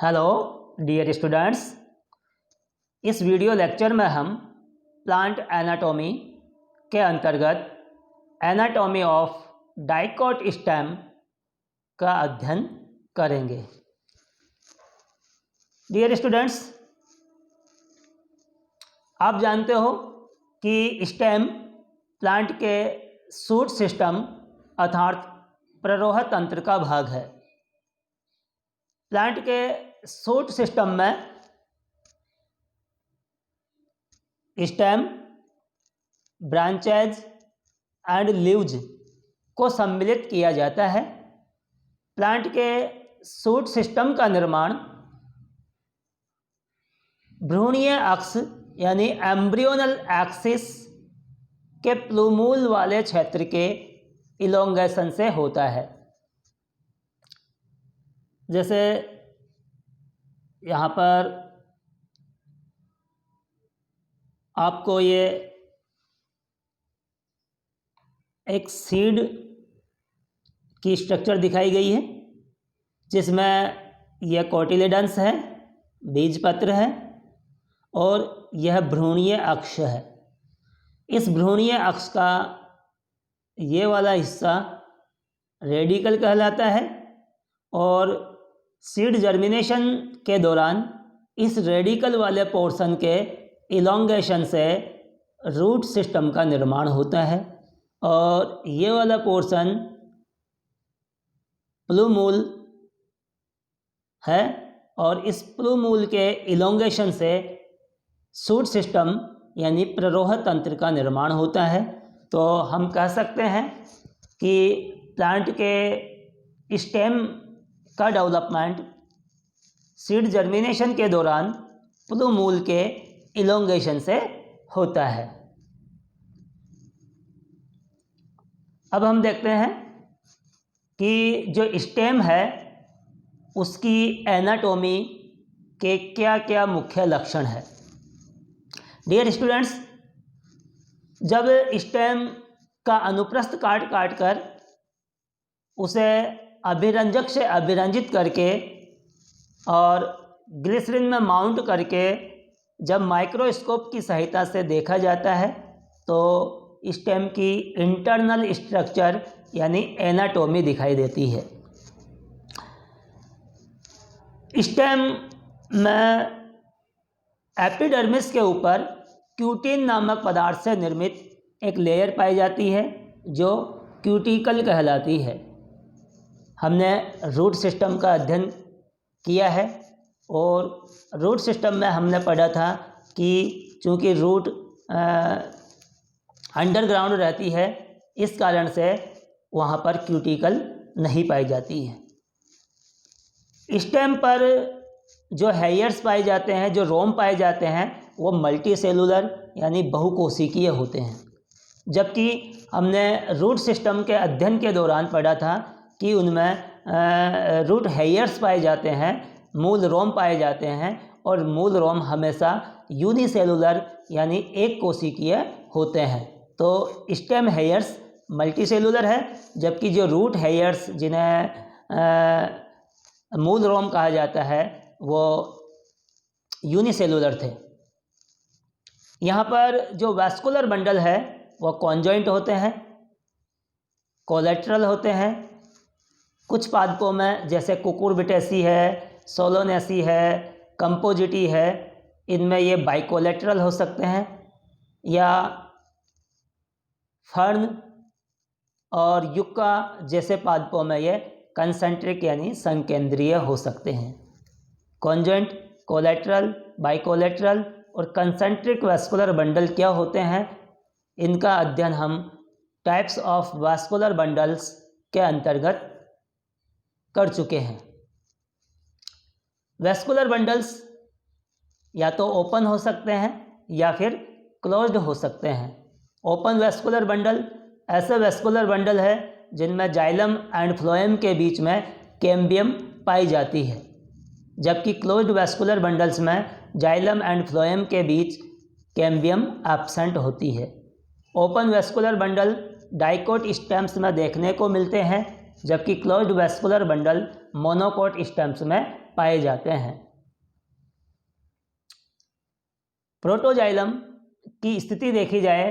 Hello dear students, इस video lecture में हम प्लांट एनाटॉमी के अंतर्गत एनाटॉमी ऑफ डाइकोट स्टेम का अध्ययन करेंगे। डियर स्टूडेंट्स, आप जानते हो कि स्टेम प्लांट के शूट सिस्टम अर्थात प्ररोह तंत्र का भाग है। प्लांट के शूट सिस्टम में स्टेम, ब्रांचेज एंड लीव्स को सम्मिलित किया जाता है। प्लांट के शूट सिस्टम का निर्माण भ्रूणीय अक्ष यानी एम्ब्रियोनल एक्सिस के प्लूमूल वाले क्षेत्र के इलोंगेशन से होता है। जैसे यहाँ पर आपको ये एक सीड की स्ट्रक्चर दिखाई गई है, जिसमें यह कोटिलेडन्स है, बीजपत्र है और यह भ्रूणीय अक्ष है। इस भ्रूणीय अक्ष का ये वाला हिस्सा रेडिकल कहलाता है और सीड जर्मिनेशन के दौरान इस रेडिकल वाले पोर्शन के इलोंगेशन से रूट सिस्टम का निर्माण होता है और ये वाला पोर्शन प्लूमूल है और इस प्लूमूल के इलोंगेशन से शूट सिस्टम यानी प्ररोह तंत्र का निर्माण होता है। तो हम कह सकते हैं कि प्लांट के स्टेम का डेवलपमेंट सीड जर्मिनेशन के दौरान प्लूमूल के इलोंगेशन से होता है। अब हम देखते हैं कि जो स्टेम है उसकी एनाटॉमी के क्या क्या मुख्य लक्षण है। डियर स्टूडेंट्स, जब स्टेम का अनुप्रस्थ काट कर उसे अभिरंजक से अभिरंजित करके और ग्लिसरीन में माउंट करके जब माइक्रोस्कोप की सहायता से देखा जाता है तो स्टेम की इंटरनल स्ट्रक्चर यानी एनाटॉमी दिखाई देती है। स्टेम में एपिडर्मिस के ऊपर क्यूटिन नामक पदार्थ से निर्मित एक लेयर पाई जाती है जो क्यूटिकल कहलाती है। हमने रूट सिस्टम का अध्ययन किया है और रूट सिस्टम में हमने पढ़ा था कि चूँकि रूट अंडरग्राउंड रहती है, इस कारण से वहाँ पर क्यूटिकल नहीं पाई जाती है। स्टेम पर जो हेयर्स पाए जाते हैं, जो रोम पाए जाते हैं, वो मल्टी सेलुलर यानी बहुकोशिकीय होते हैं। जबकि हमने रूट सिस्टम के अध्ययन के दौरान पढ़ा था कि उनमें रूट हेयर्स पाए जाते हैं, मूल रोम पाए जाते हैं और मूल रोम हमेशा यूनिसेलुलर यानी एक कोशिकीय होते हैं। तो स्टेम हेयर्स मल्टी सेलुलर है, जबकि जो रूट हेयर्स जिन्हें मूल रोम कहा जाता है वो यूनिसेलुलर थे। यहाँ पर जो वैस्कुलर बंडल है वो कॉन्जॉइंट होते हैं, कोलेट्रल होते हैं। कुछ पादपों में जैसे कुकुरबिटेसी है, सोलोनेसी है, कंपोजिटी है, इनमें ये बाइकोलेट्रल हो सकते हैं या फर्न और युक्का जैसे पादपों में ये कंसेंट्रिक यानी संकेंद्रीय हो सकते हैं। कॉन्जॉइंट, कोलेट्रल, बाइकोलेट्रल और कंसेंट्रिक वैस्कुलर बंडल क्या होते हैं, इनका अध्ययन हम टाइप्स ऑफ वैस्कुलर बंडल्स के अंतर्गत कर चुके हैं। वैस्कुलर बंडल्स या तो ओपन हो सकते हैं या फिर क्लोज्ड हो सकते हैं। ओपन वैस्कुलर बंडल ऐसे वैस्कुलर बंडल है जिनमें जाइलम एंड फ्लोएम के बीच में कैम्बियम पाई जाती है, जबकि क्लोज्ड वैस्कुलर बंडल्स में जाइलम एंड फ्लोएम के बीच कैम्बियम एब्सेंट होती है। Open vascular bundle dicot stems में देखने को मिलते हैं, जबकि closed vascular bundle monocot stems में पाए जाते हैं। प्रोटोजाइलम की स्थिति देखी जाए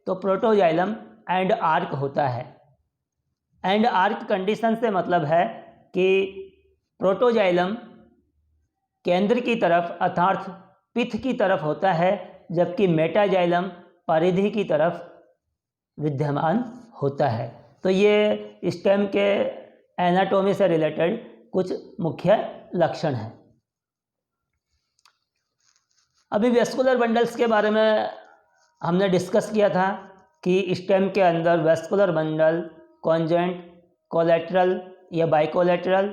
तो प्रोटोजाइलम एंड आर्क होता है। एंड आर्क कंडीशन से मतलब है कि प्रोटोजाइलम केंद्र की तरफ अर्थात पिथ की तरफ होता है, जबकि मेटाजाइलम परिधि की तरफ विद्यमान होता है। तो ये स्टेम के एनाटॉमी से रिलेटेड कुछ मुख्य लक्षण हैं। अभी वेस्कुलर बंडल्स के बारे में हमने डिस्कस किया था कि स्टेम के अंदर वेस्कुलर बंडल कॉन्जेंट, कोलेटरल या बाइकोलेटरल,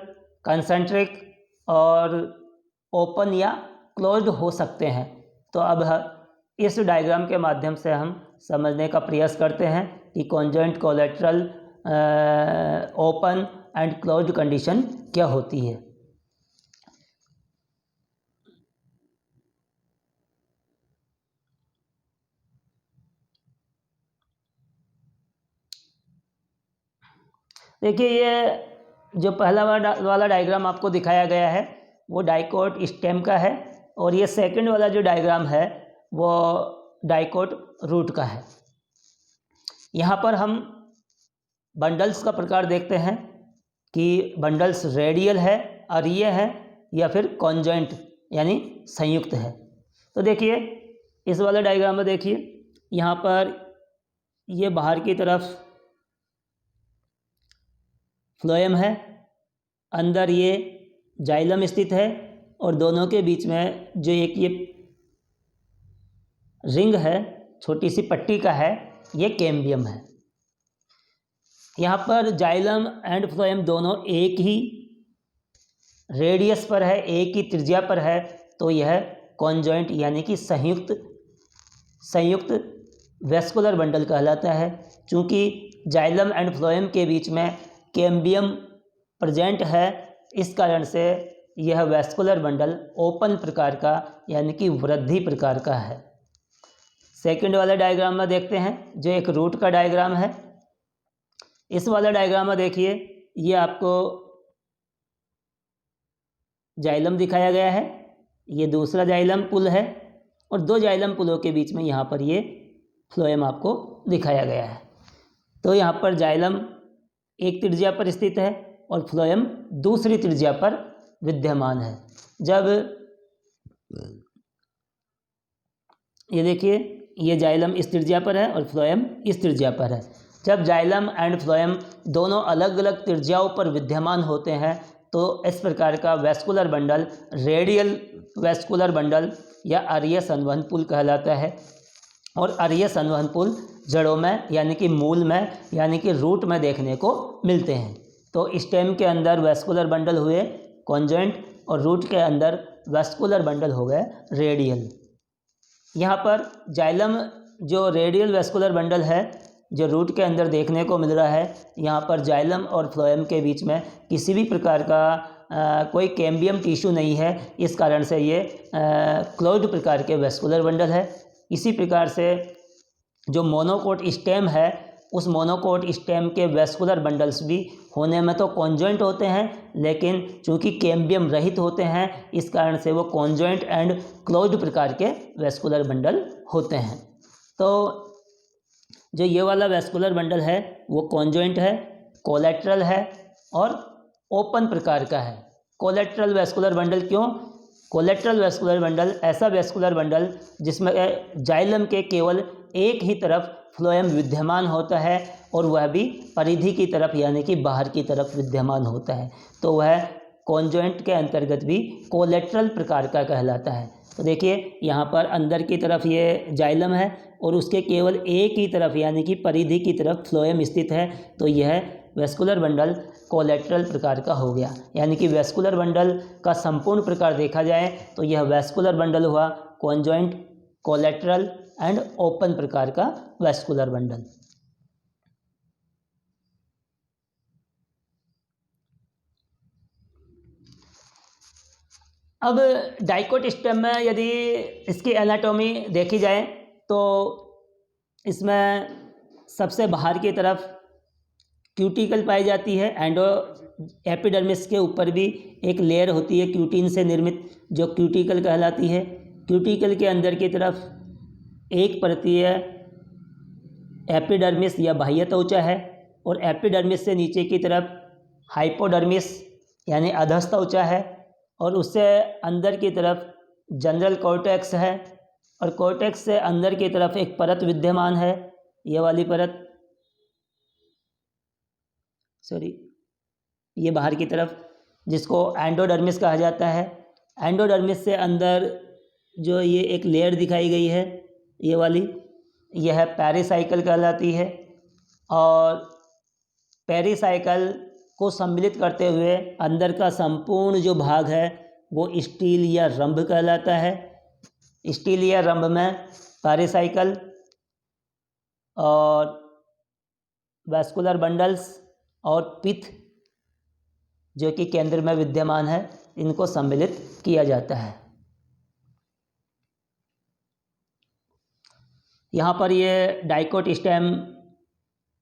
कंसेंट्रिक और ओपन या क्लोज्ड हो सकते हैं। तो अब इस डायग्राम के माध्यम से हम समझने का प्रयास करते हैं कि कॉन्जेंट, collateral, open and closed condition क्या होती है। देखिए, ये जो पहला वाला डायग्राम आपको दिखाया गया है वो डाइकोट स्टेम का है, और ये सेकंड वाला जो डायग्राम है वो डाइकोट रूट का है। यहाँ पर हम बंडल्स का प्रकार देखते हैं कि बंडल्स रेडियल है, अरीय है या फिर कॉन्जेंट यानी संयुक्त है। तो देखिए इस वाले डायग्राम में देखिए, यहाँ पर ये बाहर की तरफ फ्लोएम है, अंदर ये जाइलम स्थित है, और दोनों के बीच में जो एक ये रिंग है, छोटी सी पट्टी का है, ये कैम्बियम है। यहाँ पर जाइलम एंड फ्लोएम दोनों एक ही रेडियस पर है, एक ही त्रिज्या पर है, तो यह कॉन्जॉइंट यानी कि संयुक्त वेस्कुलर बंडल कहलाता है। चूँकि जाइलम एंड फ्लोएम के बीच में कैम्बियम प्रेजेंट है, इस कारण से यह वेस्कुलर बंडल ओपन प्रकार का यानी कि वृद्धि प्रकार का है। सेकंड वाले डायग्राम में देखते हैं जो एक रूट का डायग्राम है। इस वाले डायग्राम में देखिए, ये आपको जाइलम दिखाया गया है, ये दूसरा जाइलम पुल है, और दो जाइलम पुलों के बीच में यहाँ पर ये फ्लोएम आपको दिखाया गया है। तो यहाँ पर जाइलम एक त्रिज्या पर स्थित है और फ्लोएम दूसरी त्रिज्या पर विद्यमान है। जब ये देखिए, ये जाइलम इस त्रिज्या पर है और फ्लोएम इस त्रिज्या पर है। जब जाइलम एंड फ्लोएम दोनों अलग अलग त्रिज्याओं पर विद्यमान होते हैं तो इस प्रकार का vascular bundle radial vascular bundle या अरीय संवहन पुल कहलाता है। और अरीय संवहन पुल जड़ों में यानी कि मूल में यानी कि रूट में देखने को मिलते हैं। तो स्टेम के अंदर वेस्कुलर बंडल हुए कॉन्जेंट और रूट के अंदर वेस्कुलर बंडल हो गए रेडियल। यहाँ पर जाइलम जो रेडियल वेस्कुलर बंडल है जो रूट के अंदर देखने को मिल रहा है, यहाँ पर जाइलम और फ्लोएम के बीच में किसी भी प्रकार का कोई कैम्बियम टिश्यू नहीं है, इस कारण से ये क्लोज्ड प्रकार के वेस्कुलर बंडल है। इसी प्रकार से जो मोनोकोट स्टेम है, उस मोनोकोट स्टेम के वेस्कुलर बंडल्स भी होने में तो कॉन्जॉइंट होते हैं, लेकिन चूंकि कैम्बियम रहित होते हैं इस कारण से वो कॉन्जॉइंट एंड क्लोज्ड प्रकार के वेस्कुलर बंडल होते हैं। तो जो ये वाला वेस्कुलर बंडल है वो कॉन्जॉइंट है, कोलेटरल है और ओपन प्रकार का है। कोलेटरल वेस्कुलर बंडल क्यों? कोलेटरल वेस्कुलर बंडल ऐसा वेस्कुलर बंडल जिसमें जाइलम के केवल एक ही तरफ फ्लोएम विद्यमान होता है और वह भी परिधि की तरफ यानी कि बाहर की तरफ विद्यमान होता है, तो वह कॉन्जॉइंट के अंतर्गत भी कोलेटरल प्रकार का कहलाता है। तो देखिए यहाँ पर अंदर की तरफ ये जाइलम है और उसके केवल एक ही तरफ यानी कि परिधि की तरफ फ्लोएम स्थित है, तो यह वेस्कुलर बंडल कोलेटरल प्रकार का हो गया। यानी कि वेस्कुलर बंडल का संपूर्ण प्रकार देखा जाए तो यह वेस्कुलर बंडल हुआ कॉन्जॉइंट, कोलेटरल एंड ओपन प्रकार का वेस्कुलर बंडल। अब डाइकोट स्टेम में यदि इसकी एनाटॉमी देखी जाए तो इसमें सबसे बाहर की तरफ क्यूटिकल पाई जाती है। एपिडर्मिस के ऊपर भी एक लेयर होती है क्यूटिन से निर्मित, जो क्यूटिकल कहलाती है। क्यूटिकल के अंदर की तरफ एक परतीय एपिडर्मिस या बाह्य त्वचा है, और एपिडर्मिस से नीचे की तरफ हाइपोडर्मिस यानी अधस्थ त्वचा है, और उससे अंदर की तरफ जनरल कॉर्टेक्स है, और कॉर्टेक्स से अंदर की तरफ एक परत विद्यमान है, ये वाली परत, ये बाहर की तरफ, जिसको एंडोडर्मिस कहा जाता है। एंडोडर्मिस से अंदर जो ये एक लेयर दिखाई गई है, ये वाली, यह पेरिसाइकल कहलाती है, और पेरिसाइकल को सम्मिलित करते हुए अंदर का संपूर्ण जो भाग है वो स्टील या रंभ कहलाता है। स्टील या रंभ में पेरिसाइकल और वैस्कुलर बंडल्स और पिथ जो कि केंद्र में विद्यमान है, इनको सम्मिलित किया जाता है। यहाँ पर ये डाइकोट स्टेम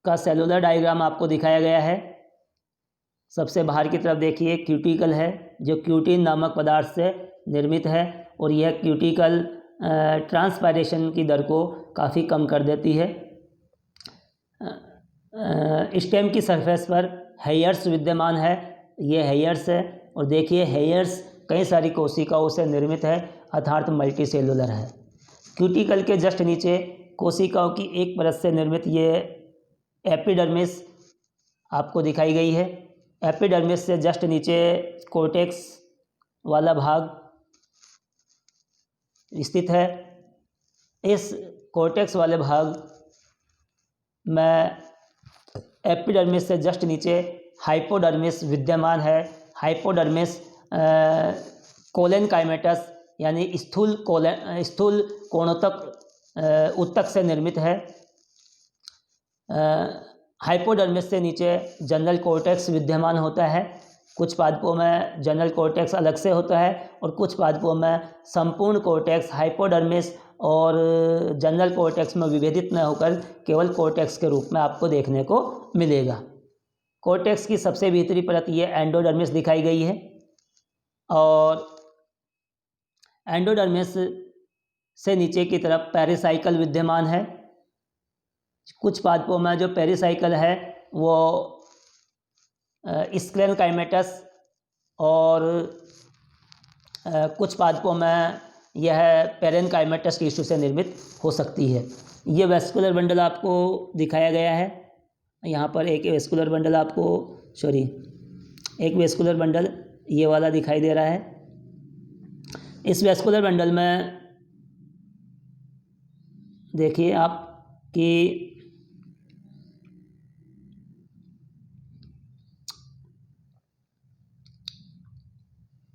का सेलुलर डायग्राम आपको दिखाया गया है। सबसे बाहर की तरफ देखिए क्यूटिकल है, जो क्यूटिन नामक पदार्थ से निर्मित है, और यह क्यूटिकल ट्रांसपायरेशन की दर को काफ़ी कम कर देती है। स्टेम की सरफेस पर हेयर्स विद्यमान है, ये हेयर्स है, और देखिए हेयर्स कई सारी कोशिकाओं से निर्मित है, अर्थात मल्टी सेलुलर है। क्यूटिकल के जस्ट नीचे कोशिकाओं की एक परत से निर्मित ये एपिडर्मिस आपको दिखाई गई है। एपिडर्मिस से जस्ट नीचे कोर्टेक्स वाला भाग स्थित है। इस कोर्टेक्स वाले भाग में एपिडर्मिस से जस्ट नीचे हाइपोडर्मिस विद्यमान है। हाइपोडर्मिस कोलेनकाइमेटस यानी स्थूल कोणोत्तक उत्तक से निर्मित है। हाइपोडर्मिस से नीचे जनरल कॉर्टेक्स विद्यमान होता है। कुछ पादपों में जनरल कॉर्टेक्स अलग से होता है, और कुछ पादपों में संपूर्ण कॉर्टेक्स हाइपोडर्मिस और जनरल कॉर्टेक्स में विभेदित न होकर केवल कॉर्टेक्स के रूप में आपको देखने को मिलेगा। कॉर्टेक्स की सबसे भीतरी परत ये एंडोडर्मिस दिखाई गई है, और एंडोडर्मिस से नीचे की तरफ पेरिसाइकल विद्यमान है। कुछ पादपों में जो पेरिसाइकल है वो स्क्लेनकाइमेटस, और कुछ पादपों में यह पेरेनकाइमेटस टिश्यू से निर्मित हो सकती है। ये वेस्कुलर बंडल आपको दिखाया गया है। यहाँ पर एक वेस्कुलर बंडल एक वेस्कुलर बंडल ये वाला दिखाई दे रहा है। इस वेस्कुलर बंडल में देखिए आप कि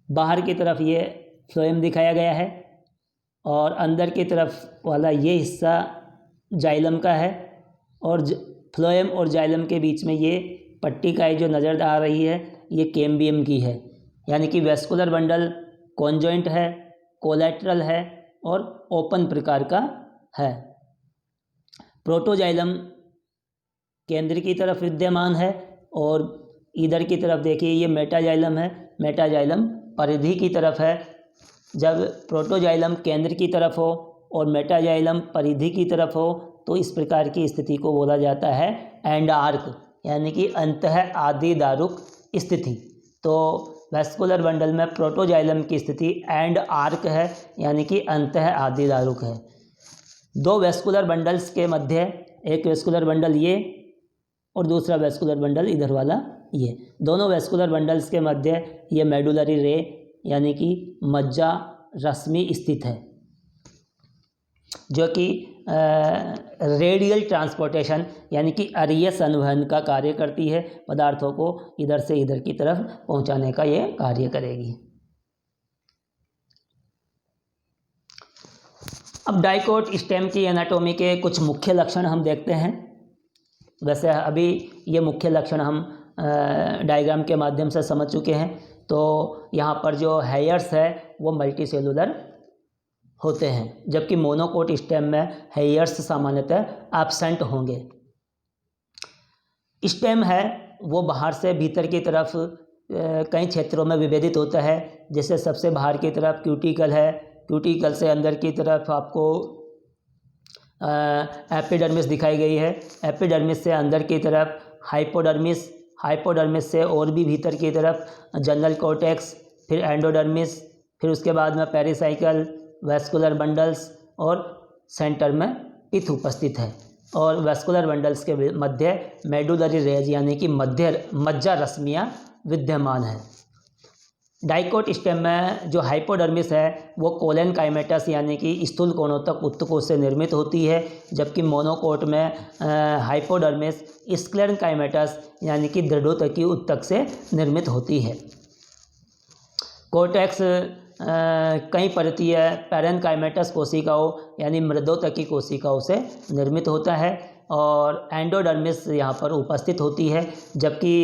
बाहर की तरफ ये फ्लोएम दिखाया गया है, और अंदर की तरफ वाला ये हिस्सा जाइलम का है, और फ्लोएम और जाइलम के बीच में ये पट्टिकाएँ जो नज़र आ रही है ये कैम्बियम की है। यानी कि वेस्कुलर बंडल कॉन्जॉइंट है, कोलैटरल है और ओपन प्रकार का है। प्रोटोजाइलम केंद्र की तरफ विद्यमान है, और इधर की तरफ देखिए ये मेटाजाइलम है। मेटाजाइलम परिधि की तरफ है। जब प्रोटोजाइलम केंद्र की तरफ हो और मेटाजाइलम परिधि की तरफ हो तो इस प्रकार की स्थिति को बोला जाता है एंडार्क, यानी कि अंतः आदिदारुक स्थिति। तो वेस्कुलर बंडल में प्रोटोजाइलम की स्थिति एंड आर्क है, यानी कि अंतः आदिदारुक है। दो वेस्कुलर बंडल्स के मध्य, एक वेस्कुलर बंडल ये और दूसरा वेस्कुलर बंडल इधर वाला ये, दोनों वेस्कुलर बंडल्स के मध्य ये मेडुलरी रे यानी कि मज्जा रश्मि स्थित है, जो कि रेडियल ट्रांसपोर्टेशन यानी कि अरीय संवहन का कार्य करती है। पदार्थों को इधर से इधर की तरफ पहुंचाने का ये कार्य करेगी। अब डाइकोट स्टेम की एनाटॉमी के कुछ मुख्य लक्षण हम देखते हैं। वैसे अभी ये मुख्य लक्षण हम डायग्राम के माध्यम से समझ चुके हैं। तो यहाँ पर जो हेयर्स है वो मल्टी सेलुलर होते हैं, जबकि मोनोकोट स्टेम में हेयर्स सामान्यतः एब्सेंट होंगे। स्टेम है वो बाहर से भीतर की तरफ कई क्षेत्रों में विभेदित होता है। जैसे सबसे बाहर की तरफ क्यूटिकल है, क्यूटिकल से अंदर की तरफ आपको एपिडर्मिस दिखाई गई है, एपिडर्मिस से अंदर की तरफ हाइपोडर्मिस, हाइपोडर्मिस से और भी भीतर की तरफ जनरल कॉर्टेक्स, फिर एंडोडर्मिस, फिर उसके बाद में पेरिसाइकल, वैस्कुलर बंडल्स और सेंटर में पिथ उपस्थित है। और वैस्कुलर बंडल्स के मध्य मेडुलरी रेज यानी कि मज्जा रश्मियाँ विद्यमान है। डाइकोट स्टेम में जो हाइपोडर्मिस है वो कोलन काइमेटस यानी कि स्थूल कोणोत्तक उत्तकों से निर्मित होती है, जबकि मोनोकोट में हाइपोडर्मिस स्क्लेरन काइमेटस यानी कि दृढ़ोतकी उत्तक से निर्मित होती है। कोर्टेक्स कई परतीय पैरेनकाइमेटस कोशिकाओं यानी मृदोतकी कोशिकाओं से निर्मित होता है और एंडोडर्मिस यहाँ पर उपस्थित होती है। जबकि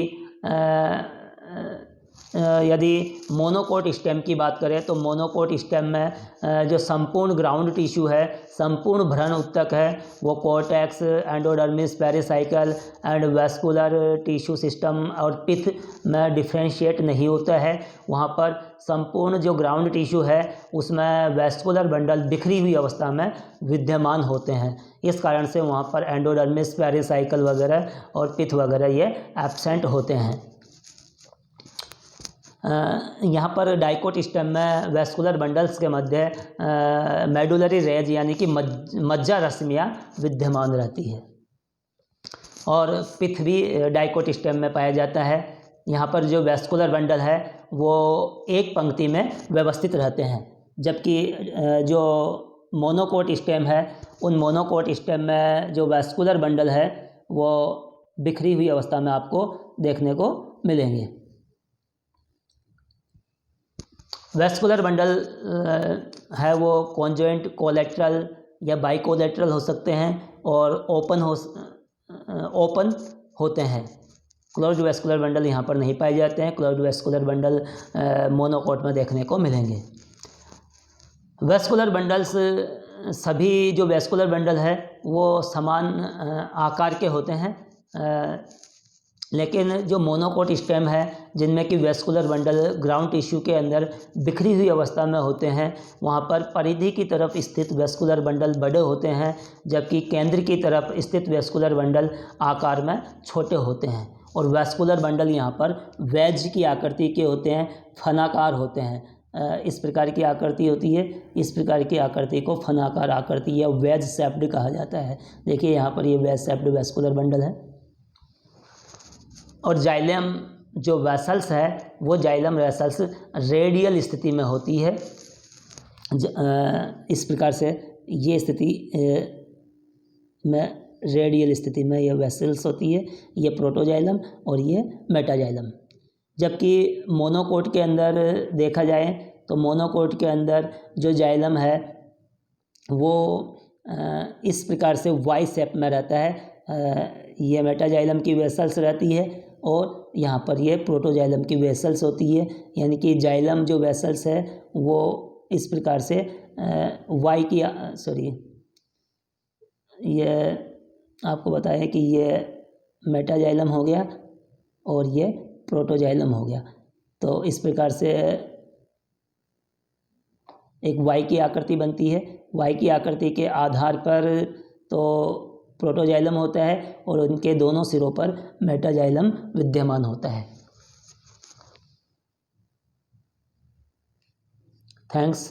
यदि मोनोकोट स्टेम की बात करें तो मोनोकोट स्टेम में जो संपूर्ण ग्राउंड टिश्यू है, संपूर्ण भ्रण उत्तक है, वो cortex, endodermis, pericycle and vascular tissue system और पिथ में डिफ्रेंशिएट नहीं होता है। वहाँ पर संपूर्ण जो ग्राउंड टिश्यू है उसमें वैस्कुलर बंडल बिखरी हुई अवस्था में विद्यमान होते हैं। इस कारण से वहाँ पर एंडोडर्मिस, पेरिसाइकल वगैरह और पिथ वगैरह ये एब्सेंट होते हैं। यहाँ पर डाइकोट स्टेम में वैस्कुलर बंडल्स के मध्य मेडुलरी रेज यानी कि मज्जा रश्मियाँ विद्यमान रहती है और पिथ भी डाइकोट स्टेम में पाया जाता है। यहाँ पर जो वैस्कुलर बंडल है वो एक पंक्ति में व्यवस्थित रहते हैं, जबकि जो मोनोकोट स्टेम है उन मोनोकोट स्टेम में जो वैस्कुलर बंडल है वो बिखरी हुई अवस्था में आपको देखने को मिलेंगे। वैस्कुलर बंडल है वो कॉन्जॉइंट, कोलेटरल या बाइकोलेटरल हो सकते हैं और ओपन होते हैं। क्लोज्ड वैस्कुलर बंडल यहाँ पर नहीं पाए जाते हैं। क्लोज्ड वैस्कुलर बंडल मोनोकोट में देखने को मिलेंगे। वैस्कुलर बंडल्स सभी जो वैस्कुलर बंडल है वो समान आकार के होते हैं, लेकिन जो मोनोकोट स्टेम है जिनमें कि वैस्कुलर बंडल ग्राउंड टिश्यू के अंदर बिखरी हुई अवस्था में होते हैं, वहाँ पर परिधि की तरफ स्थित वैस्कुलर बंडल बड़े होते हैं, जबकि केंद्र की तरफ स्थित वैस्कुलर बंडल आकार में छोटे होते हैं। और वैस्कुलर बंडल यहाँ पर वेज की आकृति के होते हैं, फनाकार होते हैं। इस प्रकार की आकृति होती है, इस प्रकार की आकृति को फनाकार आकृति या वेज शेप्ड कहा जाता है। देखिए यहाँ पर ये वेज शेप्ड वैस्कुलर बंडल है। और जाइलम जो वेसल्स है वो जाइलम वेसल्स रेडियल स्थिति में होती है। इस प्रकार से ये स्थिति में रेडियल स्थिति में ये वेसल्स होती है, ये प्रोटोजाइलम और ये मेटाजाइलम। जबकि मोनोकोट के अंदर देखा जाए तो मोनोकोट के अंदर जो जाइलम है वो इस प्रकार से वाई शेप में रहता है। ये मेटाजाइलम की वेसल्स रहती है और यहाँ पर ये प्रोटोजाइलम की वेसल्स होती है, यानी कि जाइलम जो वेसल्स है वो इस प्रकार से वाई की ये आपको बताया कि ये मेटाजाइलम हो गया और ये प्रोटोजाइलम हो गया। तो इस प्रकार से एक वाई की आकृति बनती है। वाई की आकृति के आधार पर तो प्रोटोजाइलम होता है और उनके दोनों सिरों पर मेटाजाइलम विद्यमान होता है। थैंक्स।